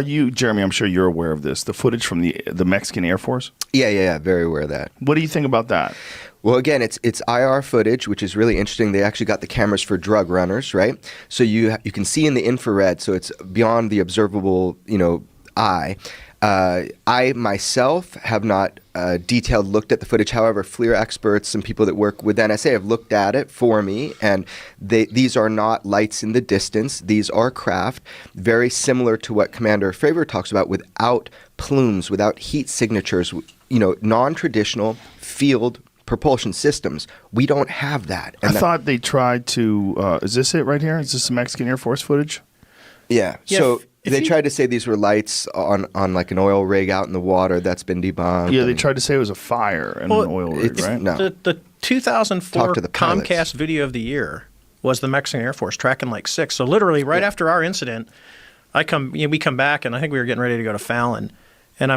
you, Jeremy, I'm sure you're aware of this, the footage from the Mexican Air Force? Yeah, very aware of that. What do you think about that? Well, again, it's IR footage, which is really interesting. They actually got the cameras for drug runners, right? So you can see in the infrared, so it's beyond the observable, eye. I myself have not detailed looked at the footage. However, FLIR experts and people that work with NSA have looked at it for me, and these are not lights in the distance. These are craft, very similar to what Commander Fravor talks about, without plumes, without heat signatures, non-traditional field propulsion systems. We don't have that. And I thought they tried to, is this it right here? Is this the Mexican Air Force footage? Yeah. So they tried to say these were lights on like an oil rig out in the water. That's been debunked. Yeah, they tried to say it was a fire in an oil rig, right? No. The 2004 to the Comcast Video of the Year was the Mexican Air Force tracking like 6. So literally right after our incident, we come back, and I think we were getting ready to go to Fallon, and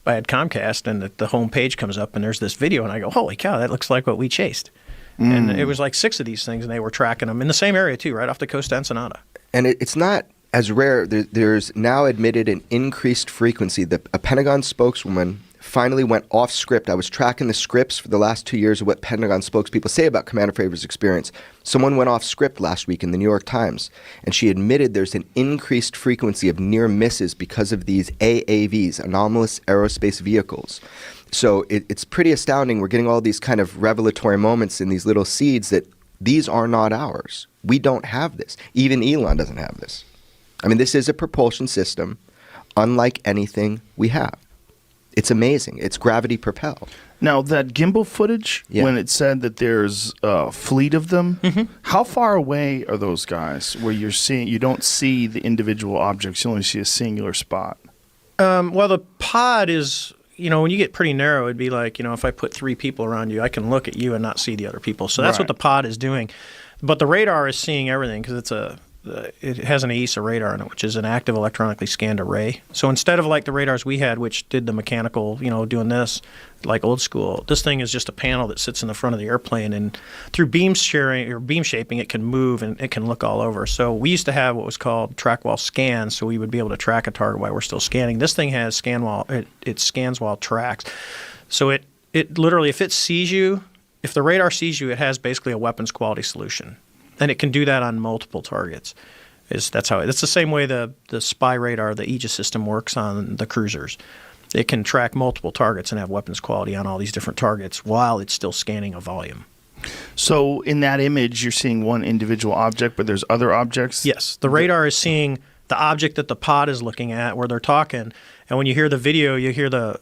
I had Comcast, and the home page comes up, and there's this video, and I go, holy cow, that looks like what we chased. And it was like 6 of these things, and they were tracking them in the same area, too, right off the coast of Ensenada. And it's not as rare. There's now admitted an increased frequency. A Pentagon spokeswoman finally went off script. I was tracking the scripts for the last 2 years of what Pentagon spokespeople say about Commander Fravor's experience. Someone went off script last week in the New York Times, and she admitted there's an increased frequency of near misses because of these AAVs, anomalous aerospace vehicles. So it's pretty astounding. We're getting all these kind of revelatory moments in these little seeds that these are not ours. We don't have this. Even Elon doesn't have this. I mean, this is a propulsion system unlike anything we have. It's amazing. It's gravity propelled. Now, that gimbal footage, when it said that there's a fleet of them, how far away are those guys where you don't see the individual objects, you only see a singular spot? Well, the pod is, when you get pretty narrow, it'd be like, if I put 3 people around you, I can look at you and not see the other people. So that's what the pod is doing. But the radar is seeing everything because it has an ESA radar in it, which is an active electronically scanned array. So instead of like the radars we had, which did the mechanical, doing this, like old school, this thing is just a panel that sits in the front of the airplane, and through beam sharing or beam shaping, it can move and it can look all over. So we used to have what was called track while scan, so we would be able to track a target while we're still scanning. This thing has scan while it scans while it tracks. So it literally, if the radar sees you, it has basically a weapons quality solution. And it can do that on multiple targets. That's the same way the spy radar, the Aegis system works on the cruisers. It can track multiple targets and have weapons quality on all these different targets while it's still scanning a volume. So in that image, you're seeing one individual object, but there's other objects? Yes. The radar is seeing the object that the pod is looking at where they're talking. And when you hear the video, you hear the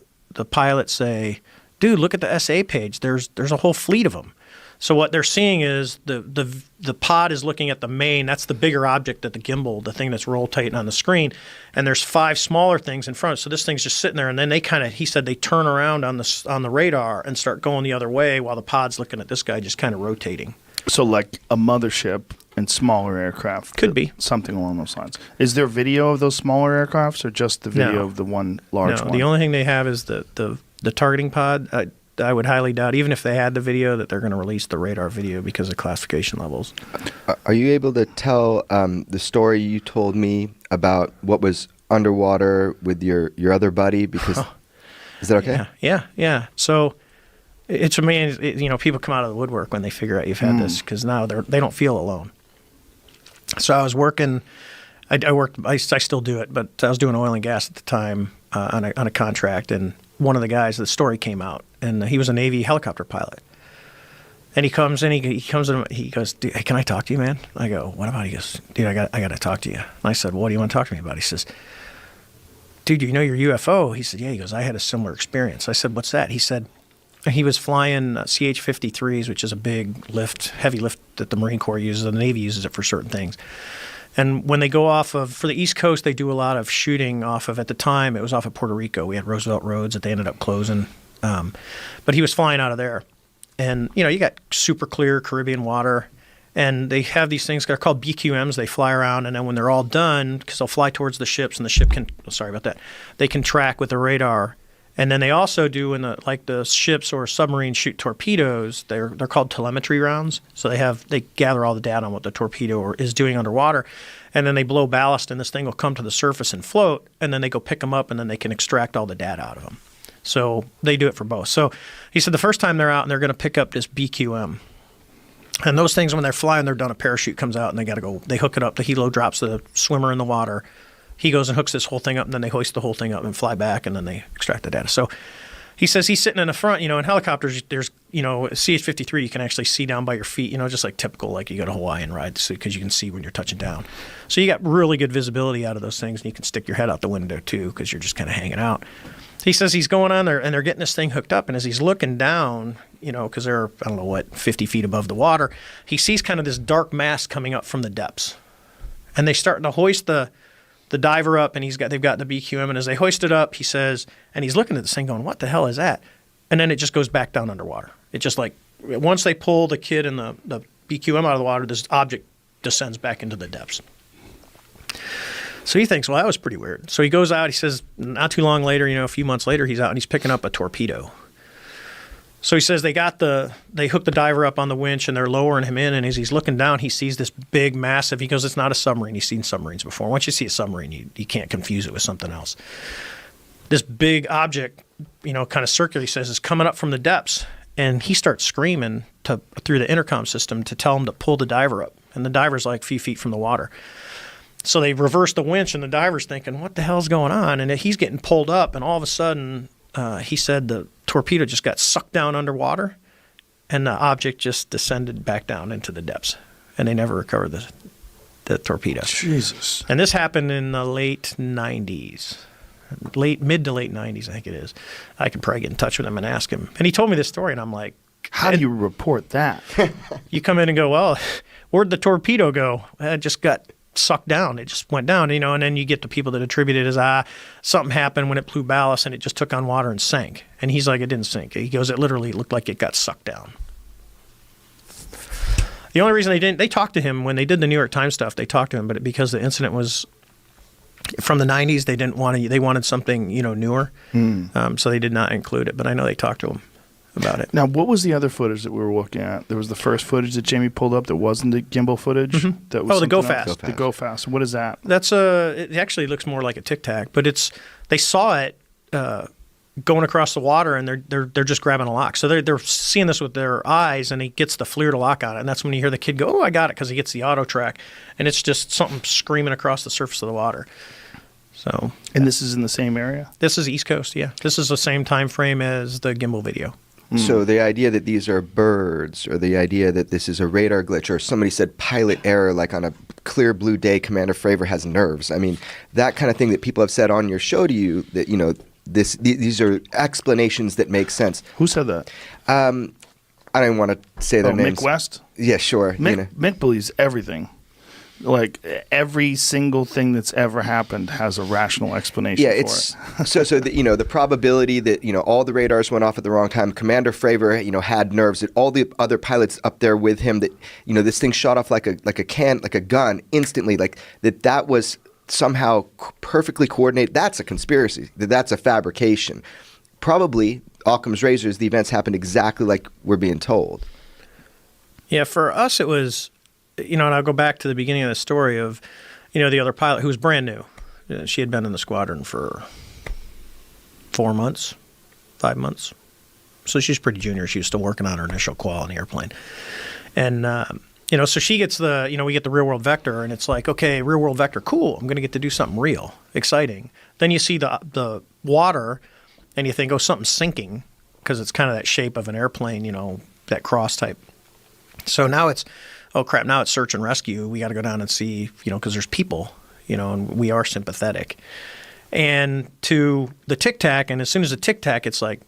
pilot say, dude, look at the SA page. There's a whole fleet of them. So what they're seeing is the pod is looking at the main. That's the bigger object at the gimbal, the thing that's rotating on the screen. And there's 5 smaller things in front. So this thing's just sitting there, and then he said they turn around on the radar and start going the other way while the pod's looking at this guy just kind of rotating. So like a mothership and smaller aircraft. Could be. Something along those lines. Is there video of those smaller aircrafts or just the video of the one large one? The only thing they have is the targeting pod. I would highly doubt, even if they had the video, that they're going to release the radar video because of classification levels. Are you able to tell the story you told me about what was underwater with your other buddy? Because is that okay? Yeah. So it's amazing. People come out of the woodwork when they figure out you've had this, because now they don't feel alone. So I was working. I still do it, but I was doing oil and gas at the time on a contract, and one of the guys, the story came out, and he was a Navy helicopter pilot. And he comes in, he goes, dude, hey, can I talk to you, man? I go, what about? He goes, dude, I got to talk to you. And I said, what do you want to talk to me about? He says, dude, you know your UFO? He said, yeah. He goes, I had a similar experience. I said, what's that? He said, he was flying CH-53s, which is a big lift, heavy lift that the Marine Corps uses, and the Navy uses it for certain things. And when they go for the East Coast, they do a lot of shooting off of, at the time, it was off of Puerto Rico. We had Roosevelt Roads that they ended up closing. But he was flying out of there. And, you got super clear Caribbean water. And they have these things, they're called BQMs. They fly around, and then when they're all done, because they'll fly towards the ships, and the ship they can track with the radar And then they also do in the ships or submarines shoot torpedoes. They're called telemetry rounds. So they gather all the data on what the torpedo is doing underwater, and then they blow ballast, and this thing will come to the surface and float, and then they go pick them up, and then they can extract all the data out of them. So they do it for both. So he said the first time they're out and they're going to pick up this BQM. And those things, when they're flying, they're done. A parachute comes out and they hook it up. The helo drops the swimmer in the water. He goes and hooks this whole thing up, and then they hoist the whole thing up and fly back, and then they extract the data. So he says he's sitting in the front. In helicopters, there's, CH-53, you can actually see down by your feet, just like typical, like you go to Hawaiian rides, because you can see when you're touching down. So you got really good visibility out of those things, and you can stick your head out the window, too, because you're just kind of hanging out. He says he's going on there, and they're getting this thing hooked up, and as he's looking down, because they're, 50 feet above the water, he sees kind of this dark mass coming up from the depths. And they start to hoist the diver up, and they've got the BQM, and as they hoist it up, he says, and he's looking at this thing going, what the hell is that? And then it just goes back down underwater. It just once they pull the kid and the BQM out of the water, this object descends back into the depths. So he thinks, well, that was pretty weird. So he goes out, he says, not too long later, a few months later, he's out and he's picking up a torpedo. So he says they hook the diver up on the winch and they're lowering him in, and as he's looking down, he sees this big, massive, he goes, it's not a submarine. He's seen submarines before. Once you see a submarine, you can't confuse it with something else. This big object, kind of circular, he says, is coming up from the depths, and he starts screaming through the intercom system to tell him to pull the diver up, and the diver's like a few feet from the water. So they reverse the winch, and the diver's thinking, what the hell's going on? And he's getting pulled up, and all of a sudden, he said the torpedo just got sucked down underwater, and the object just descended back down into the depths, and they never recovered the torpedo. Jesus. And this happened in the late 90s. Mid to late 90s, I think it is. I could probably get in touch with him and ask him. And he told me this story, and I'm like, how do you report that? You come in and go, well, where'd the torpedo go? It just got sucked down. It just went down, and then you get the people that attribute it as, something happened when it blew ballast and it just took on water and sank. And he's like, it didn't sink. He goes, it literally looked like it got sucked down. The only reason they talked to him when they did the New York Times stuff, they talked to him, but because the incident was from the 90s, they wanted something, newer. So they did not include it, but I know they talked to him about it. Now, what was the other footage that we were looking at? There was the first footage that Jamie pulled up that wasn't the gimbal footage. Mm-hmm. That was the Go Fast. The Go Fast. What is that? That's it actually looks more like a Tic Tac, but they saw it going across the water, and they're just grabbing a lock. So they're seeing this with their eyes, and he gets the FLIR to lock on it, and that's when you hear the kid go, "Oh, I got it," because he gets the auto track, and it's just something screaming across the surface of the water. So, and this is in the same area? This is East Coast, yeah. This is the same time frame as the gimbal video. So the idea that these are birds, or the idea that this is a radar glitch, or somebody said pilot error, like on a clear blue day, Commander Fravor has nerves. I mean, that kind of thing that people have said on your show to you, that, these are explanations that make sense. Who said that? I don't want to say their names. Mick West? Yeah, sure. Mick believes everything. Like, every single thing that's ever happened has a rational explanation for it. so the probability that, all the radars went off at the wrong time, Commander Fravor, had nerves, that all the other pilots up there with him, that, this thing shot off like a gun instantly, like that was somehow perfectly coordinated. That's a conspiracy. That's a fabrication. Probably, Occam's razors, the events happened exactly like we're being told. Yeah, for us it was... and I'll go back to the beginning of the story of, the other pilot who was brand new. She had been in the squadron for 4 months, 5 months. So she's pretty junior. She was still working on her initial qual on the airplane. And, so she gets we get the real world vector, and it's like, okay, real world vector, cool. I'm going to get to do something real, exciting. Then you see the water, and you think, oh, something's sinking, because it's kind of that shape of an airplane, that cross type. So now it's... oh, crap, now it's search and rescue. We got to go down and see, because there's people, and we are sympathetic. And to the Tic Tac, and as soon as the Tic Tac, it's like,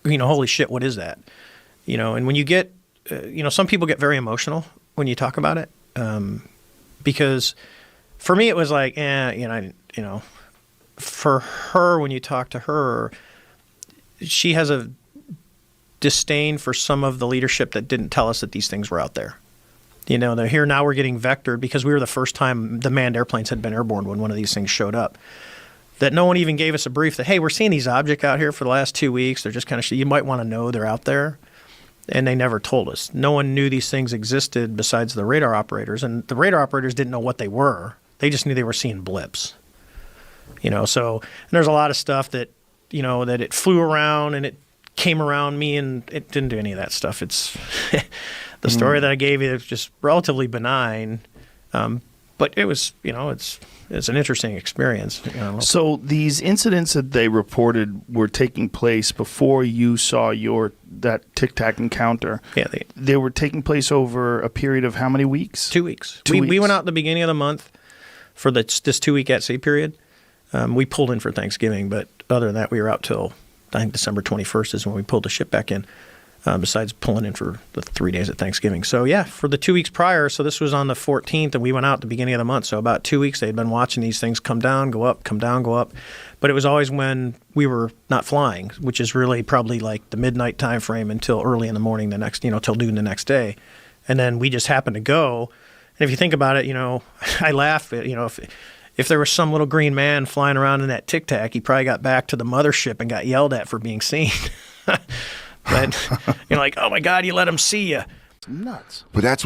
holy shit, what is that? And when you get, some people get very emotional when you talk about it, because for me it was like, for her, when you talk to her, she has a disdain for some of the leadership that didn't tell us that these things were out there. They're here now, we're getting vectored because we were the first time the manned airplanes had been airborne when one of these things showed up. that no one even gave us a brief that, hey, we're seeing these objects out here for the last 2 weeks. They're just kind of, you might want to know they're out there. And they never told us. No one knew these things existed besides the radar operators. And the radar operators didn't know what they were. They just knew they were seeing blips. So and there's a lot of stuff that, that it flew around and it came around me, and it didn't do any of that stuff. It's the story that I gave you is just relatively benign. But it was, it's an interesting experience. So these incidents that they reported were taking place before you saw that Tic Tac encounter. Yeah, they were taking place over a period of how many weeks? 2 weeks. 2 weeks. We went out at the beginning of the month for this 2-week at sea period. We pulled in for Thanksgiving, but other than that, we were out till I think December 21st is when we pulled the ship back in. Besides pulling in for the 3 days at Thanksgiving. So yeah, for the 2 weeks prior, so this was on the 14th, and we went out at the beginning of the month. So about 2 weeks, they'd been watching these things come down, go up, come down, go up. But it was always when we were not flying, which is really probably like the midnight time frame until early in the morning the next, till noon the next day. And then we just happened to go. And if you think about it, I laugh at, if there was some little green man flying around in that Tic Tac, he probably got back to the mothership and got yelled at for being seen. But you're like, oh my God, you let them see you. It's nuts. But that's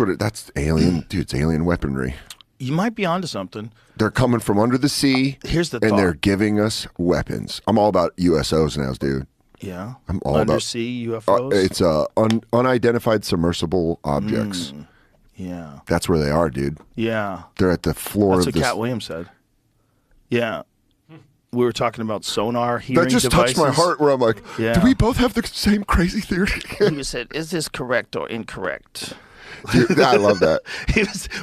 alien, dude. It's alien weaponry. You might be onto something. They're coming from under the sea. Here's the and thought. They're giving us weapons. I'm all about USOs now, dude. Yeah. I'm all undersea UFOs. It's unidentified submersible objects. Yeah. That's where they are, dude. Yeah. They're at the floor That's of what Cat Williams said. Yeah. We were talking about sonar hearing That just devices. touched my heart where I'm like, Yeah. do we both have the same crazy theory? He said, is this correct or incorrect? Dude, I love that.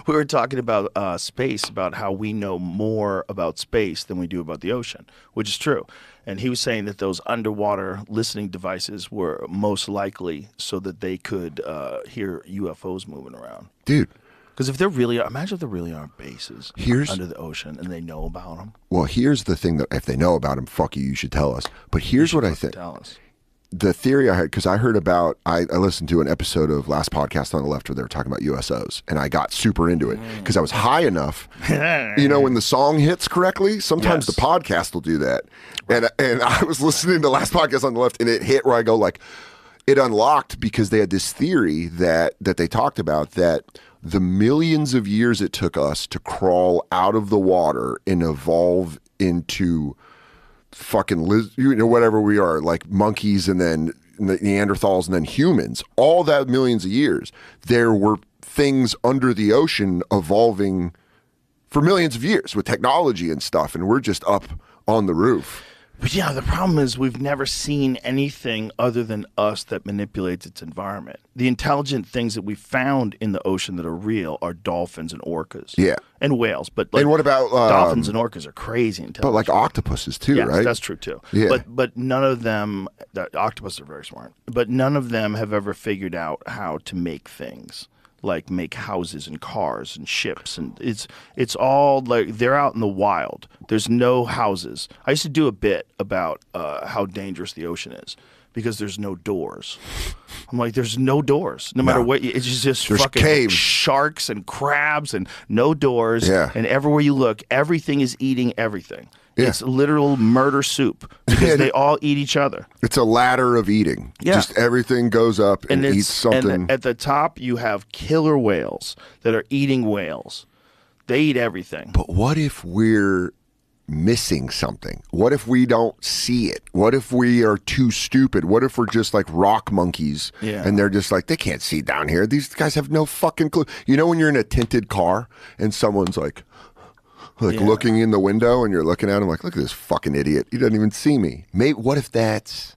We were talking about space, about how we know more about space than we do about the ocean, which is true. And he was saying that those underwater listening devices were most likely so that they could hear UFOs moving around. Dude. Because if imagine if there really are bases under the ocean and they know about them. Well, here's the thing that if they know about them, fuck you, you should tell us. But here's what I think. Tell us. The theory I had, because I heard about, I listened to an episode of Last Podcast on the Left where they were talking about USOs, and I got super into it because I was high enough. When the song hits correctly, sometimes the podcast will do that. And I was listening to Last Podcast on the Left, and it hit where I go like, it unlocked because they had this theory that they talked about that the millions of years it took us to crawl out of the water and evolve into fucking whatever we are, like monkeys and then Neanderthals and then humans, all that millions of years, there were things under the ocean evolving for millions of years with technology and stuff, and we're just up on the roof. But yeah, the problem is we've never seen anything other than us that manipulates its environment. The intelligent things that we found in the ocean that are real are dolphins and orcas. Yeah. And whales. But and what about dolphins and orcas are crazy intelligent. But like octopuses too, yes, right? That's true too. Yeah. But none of them, octopuses are very smart, but none of them have ever figured out how to make things. Like make houses and cars and ships, and it's all like they're out in the wild. There's no houses. I used to do a bit about how dangerous the ocean is because there's no doors. I'm like, there's no doors. No matter what, it's just there's fucking caves. Sharks and crabs and no doors. Yeah. And everywhere you look, everything is eating everything. Yeah. It's literal murder soup because they all eat each other. It's a ladder of eating. Yeah. Just everything goes up and eats something. And at the top, you have killer whales that are eating whales. They eat everything. But what if we're missing something? What if we don't see it? What if we are too stupid? What if we're just like rock monkeys and they're just like, they can't see down here. These guys have no fucking clue. You know when you're in a tinted car and someone's like looking in the window and you're looking at him like, look at this fucking idiot. He doesn't even see me. Maybe, what if that's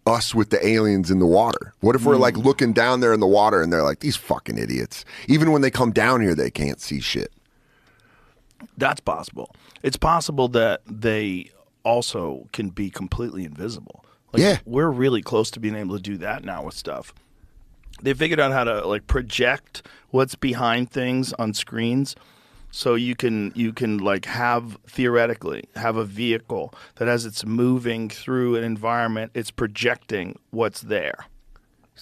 us with the aliens in the water? What if we're like looking down there in the water and they're like, these fucking idiots. Even when they come down here, they can't see shit. That's possible. It's possible that they also can be completely invisible. Like, we're really close to being able to do that now with stuff. They figured out how to like project what's behind things on screens. So you can like theoretically have a vehicle that as it's moving through an environment, it's projecting what's there.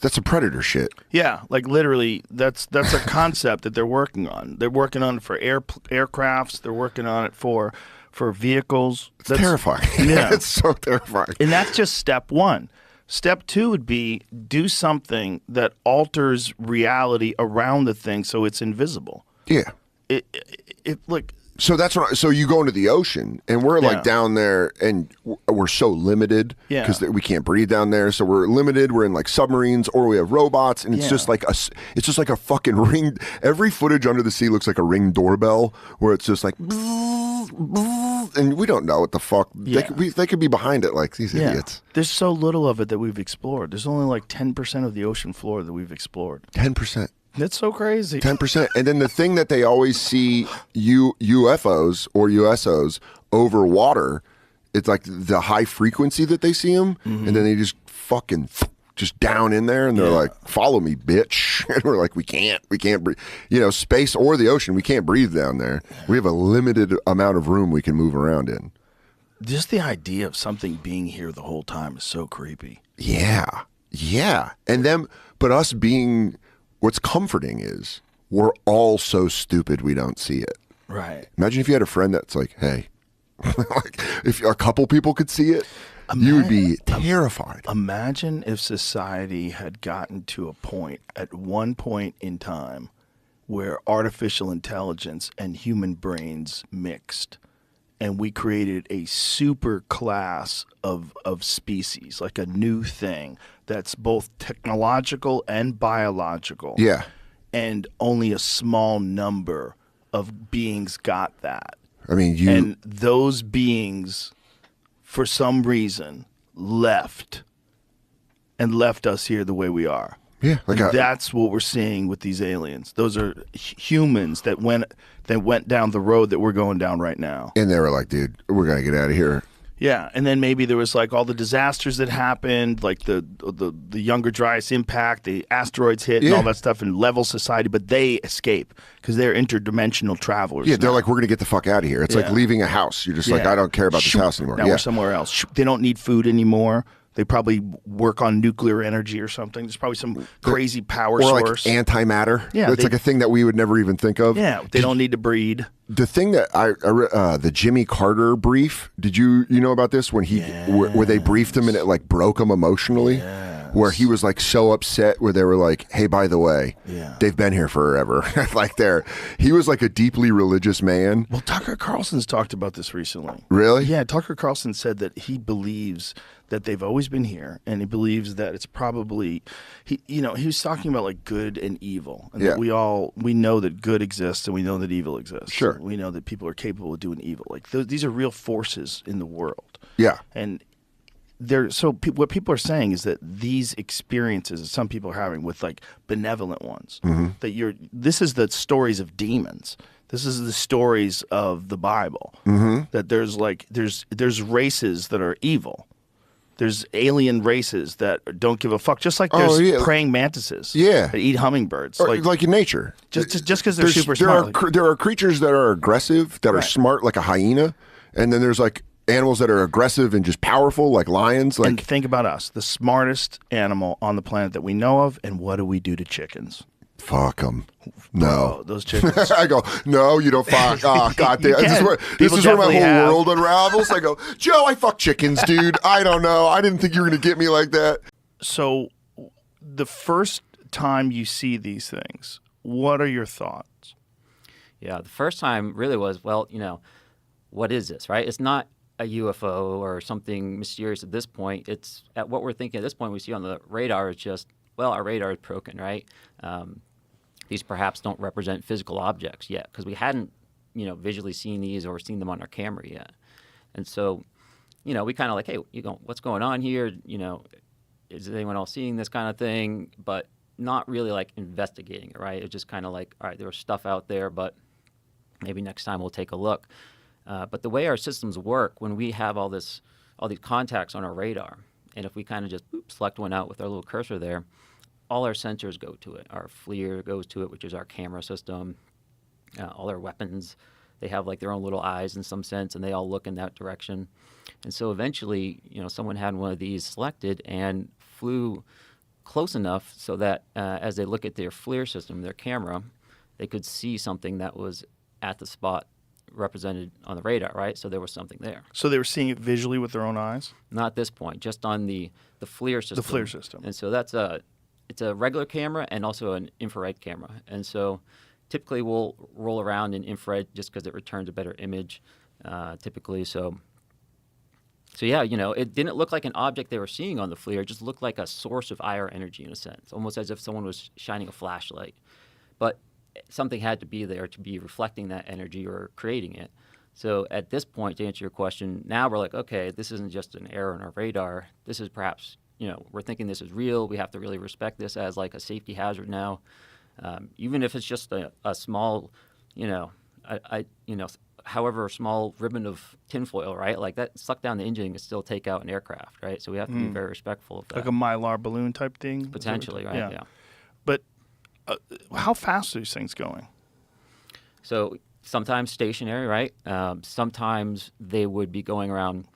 That's some Predator shit. Yeah, like literally, that's a concept that they're working on. They're working on it for aircrafts. They're working on it for for vehicles. It's terrifying. Yeah. It's so terrifying. And that's just step one. Step two would be do something that alters reality around the thing so it's invisible. Yeah. Look. So that's what. So you go into the ocean, and we're like down there, and we're so limited because we can't breathe down there. So we're limited. We're in like submarines, or we have robots, and it's just like a fucking ring. Every footage under the sea looks like a Ring doorbell, where it's just like, and we don't know what the fuck. Yeah. They could be behind it, like these idiots. There's so little of it that we've explored. There's only like 10% of the ocean floor that we've explored. 10%. That's so crazy. 10%. And then the thing that they always see UFOs or USOs over water, it's like the high frequency that they see them, and then they just fucking just down in there, and they're like, "Follow me, bitch." And we're like, "We can't breathe." You know, space or the ocean, we can't breathe down there. We have a limited amount of room we can move around in. Just the idea of something being here the whole time is so creepy. Yeah, yeah. And then, but us being. What's comforting is we're all so stupid we don't see it. Right. Imagine if you had a friend that's like, hey, like if a couple people could see it, you would be terrified. Imagine if society had gotten to a point at one point in time where artificial intelligence and human brains mixed, and we created a super class of species, like a new thing that's both technological and biological. Yeah. And only a small number of beings got that. I mean, and those beings, for some reason, left us here the way we are. Yeah, that's what we're seeing with these aliens. Those are humans that went down the road that we're going down right now. And they were like, dude, we're going to get out of here. Yeah, and then maybe there was like all the disasters that happened, like the Younger Dryas impact, the asteroids hit, and all that stuff, and level society. But they escape because they're interdimensional travelers. Yeah, they're like, we're going to get the fuck out of here. It's like leaving a house. You're just like, I don't care about this house anymore. Now we're somewhere else. They don't need food anymore. They probably work on nuclear energy or something. There's probably some crazy power source. Or like antimatter. Yeah, it's like a thing that we would never even think of. Yeah, they don't need to breed. The thing that the Jimmy Carter brief, did you know about this? When where they briefed him and it like broke him emotionally? Yes. Where he was like so upset where they were like, hey, by the way, they've been here forever. Like he was like a deeply religious man. Well, Tucker Carlson's talked about this recently. Really? Yeah, Tucker Carlson said that he believes that they've always been here, and he believes that it's probably he was talking about like good and evil, and that we know that good exists and we know that evil exists. Sure, we know that people are capable of doing evil. Like these are real forces in the world. Yeah, and what people are saying is that these experiences that some people are having with like benevolent ones, that this is the stories of demons. This is the stories of the Bible. That there's races that are evil. There's alien races that don't give a fuck, just like there's praying mantises that eat hummingbirds. Or, like in nature. Just because they're super smart. There are creatures that are aggressive, that are smart, like a hyena, and then there's like animals that are aggressive and just powerful, like lions. And think about us, the smartest animal on the planet that we know of, and what do we do to chickens? Fuck them. No. Oh, those chickens. I go, no, you don't fuck. Oh, God damn. This is where my whole world unravels. I go, Joe, I fuck chickens, dude. I don't know. I didn't think you were going to get me like that. So the first time you see these things, what are your thoughts? Yeah, the first time really was, well, what is this, right? It's not a UFO or something mysterious at this point. It's at what we're thinking at this point we see on the radar is just, well, our radar is broken, right? These perhaps don't represent physical objects yet because we hadn't, visually seen these or seen them on our camera yet. And so, we kind of like, hey, what's going on here? Is anyone else seeing this kind of thing? But not really like investigating it, right? It's just kind of like, all right, there's stuff out there, but maybe next time we'll take a look. But the way our systems work, when we have all these contacts on our radar, and if we kind of just select one out with our little cursor there, all our sensors go to it. Our FLIR goes to it, which is our camera system. All our weapons, they have like their own little eyes in some sense, and they all look in that direction. And so eventually, someone had one of these selected and flew close enough so that as they look at their FLIR system, their camera, they could see something that was at the spot represented on the radar, right? So there was something there. So they were seeing it visually with their own eyes? Not at this point, just on the FLIR system. The FLIR system. And so it's a regular camera and also an infrared camera. And so typically we'll roll around in infrared just because it returns a better image, typically. So yeah, it didn't look like an object they were seeing on the FLIR. It just looked like a source of IR energy in a sense, almost as if someone was shining a flashlight. But something had to be there to be reflecting that energy or creating it. So at this point, to answer your question, now we're like, okay, this isn't just an error in our radar. This is perhaps, we're thinking this is real. We have to really respect this as like a safety hazard now. Even if it's just a small, however small ribbon of tinfoil, right? Like that suck down the engine can still take out an aircraft, right? So we have to be very respectful of that. Like a Mylar balloon type thing? Potentially, right? Yeah. But how fast are these things going? So sometimes stationary, right? Sometimes they would be going around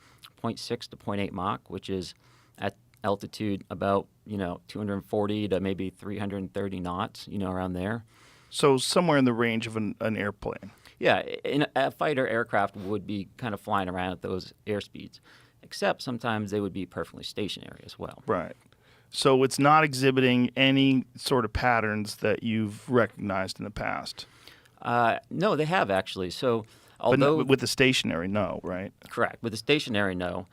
0.6 to 0.8 Mach, which is at altitude about, 240 to maybe 330 knots, around there. So somewhere in the range of an airplane. Yeah, a fighter aircraft would be kind of flying around at those airspeeds, except sometimes they would be perfectly stationary as well. Right. So it's not exhibiting any sort of patterns that you've recognized in the past. No, they have actually. So although But with the stationary, no, right? Correct. With the stationary, no.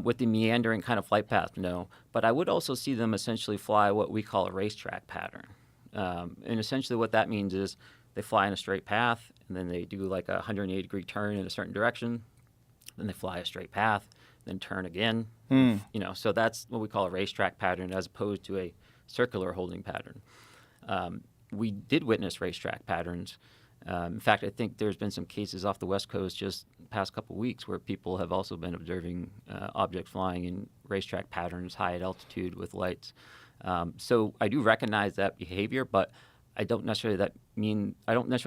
With the meandering kind of flight path, no. But I would also see them essentially fly what we call a racetrack pattern. And essentially what that means is they fly in a straight path, and then they do like a 180-degree turn in a certain direction. Then they fly a straight path, then turn again. So that's what we call a racetrack pattern as opposed to a circular holding pattern. We did witness racetrack patterns. In fact, I think there's been some cases off the West Coast just the past couple of weeks where people have also been observing objects flying in racetrack patterns high at altitude with lights. So I do recognize that behavior, but I don't necessarily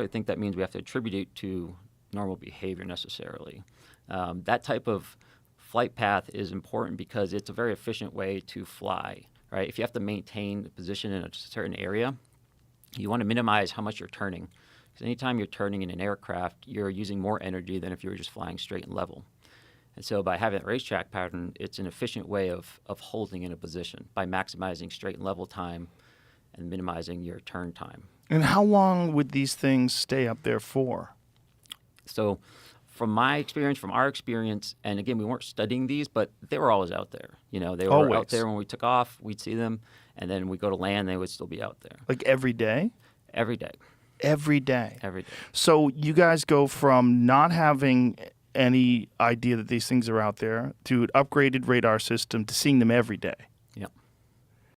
think that means we have to attribute it to normal behavior necessarily. That type of flight path is important because it's a very efficient way to fly, right? If you have to maintain the position in a certain area, you want to minimize how much you're turning. Because anytime you're turning in an aircraft, you're using more energy than if you were just flying straight and level. And so by having a racetrack pattern, it's an efficient way of holding in a position by maximizing straight and level time and minimizing your turn time. And how long would these things stay up there for? So from our experience, and again, we weren't studying these, but they were always out there. They were Always. out there when we took off, we'd see them, and then we go to land, they would still be out there. Like every day? Every day. Every day? Every day. So you guys go from not having any idea that these things are out there to an upgraded radar system to seeing them every day.